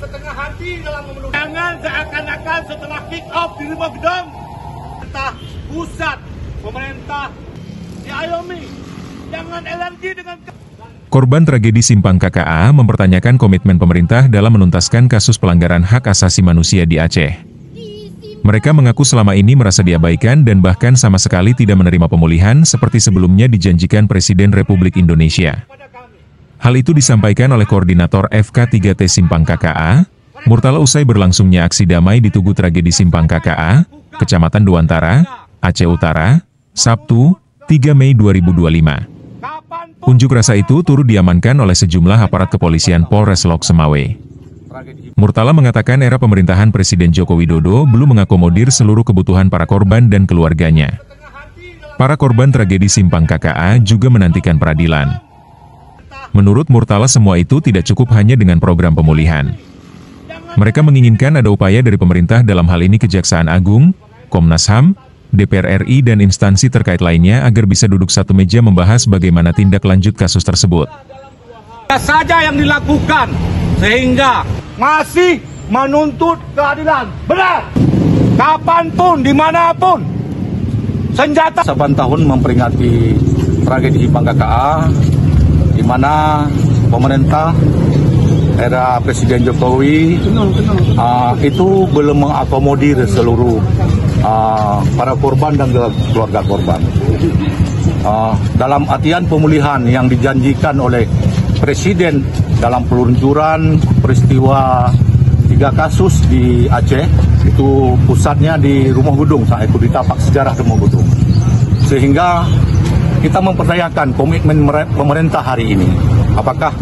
setengah hati dalam memenuhi. Jangan seakan-akan setelah kick off di rumah gedung, pemerintah pusat, pemerintah diayomi, jangan alergi dengan. Korban tragedi Simpang KKA mempertanyakan komitmen pemerintah dalam menuntaskan kasus pelanggaran hak asasi manusia di Aceh. Mereka mengaku selama ini merasa diabaikan dan bahkan sama sekali tidak menerima pemulihan seperti sebelumnya dijanjikan Presiden Republik Indonesia. Hal itu disampaikan oleh Koordinator FK3T Simpang KKA, Murtala usai berlangsungnya aksi damai di Tugu Tragedi Simpang KKA, Kecamatan Duantara, Aceh Utara, Sabtu, 3 Mei 2025. Unjuk rasa itu turut diamankan oleh sejumlah aparat kepolisian Polres Lok Semawe. Murtala mengatakan era pemerintahan Presiden Joko Widodo belum mengakomodir seluruh kebutuhan para korban dan keluarganya. Para korban tragedi Simpang KKA juga menantikan peradilan. Menurut Murtala semua itu tidak cukup hanya dengan program pemulihan. Mereka menginginkan ada upaya dari pemerintah dalam hal ini Kejaksaan Agung, Komnas HAM, DPR RI dan instansi terkait lainnya agar bisa duduk satu meja membahas bagaimana tindak lanjut kasus tersebut. Saja yang dilakukan sehingga masih menuntut keadilan. Benar. Kapanpun, dimanapun. Senjata. 8 tahun memperingati tragedi Simpang KKA, di mana pemerintah era Presiden Jokowi itu belum mengakomodir seluruh para korban dan keluarga korban. Dalam artian pemulihan yang dijanjikan oleh Presiden dalam peluncuran peristiwa 3 kasus di Aceh, itu pusatnya di Rumah Gedung, itu di tapak sejarah Rumah Gedung. Sehingga kita mempertanyakan komitmen pemerintah hari ini. Apakah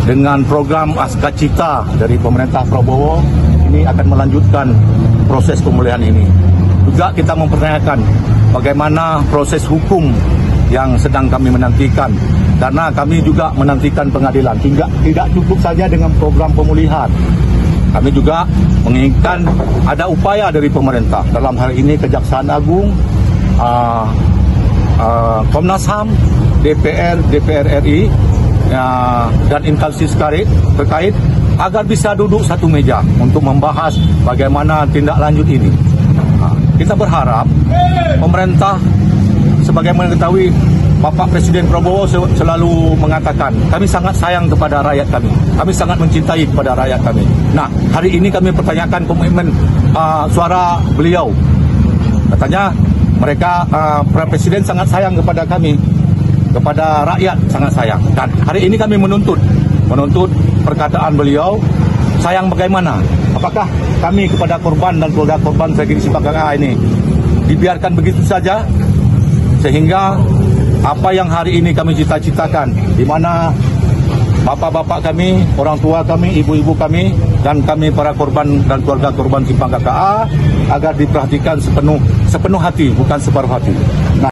dengan program Askacita dari pemerintah Prabowo ini akan melanjutkan proses pemulihan ini? Juga kita mempertanyakan bagaimana proses hukum yang sedang kami menantikan, karena kami juga menantikan pengadilan. Tidak cukup saja dengan program pemulihan, kami juga menginginkan ada upaya dari pemerintah, dalam hal ini Kejaksaan Agung, Komnas HAM, DPR RI, dan instansi terkait agar bisa duduk satu meja untuk membahas bagaimana tindak lanjut ini. Kita berharap pemerintah, sebagaimana diketahui Bapak Presiden Prabowo selalu mengatakan kami sangat sayang kepada rakyat kami sangat mencintai kepada rakyat kami. Nah, hari ini kami pertanyakan komitmen suara beliau. Katanya mereka, Presiden sangat sayang kepada kami, kepada rakyat sangat sayang. Dan hari ini kami menuntut perkataan beliau, sayang bagaimana? Apakah kami kepada korban dan keluarga korban tragedi Simpang KKA ini dibiarkan begitu saja? Sehingga apa yang hari ini kami cita-citakan, di mana bapak-bapak kami, orang tua kami, ibu-ibu kami, dan kami para korban dan keluarga korban Simpang KKA agar diperhatikan sepenuh hati, bukan separuh hati. Nah,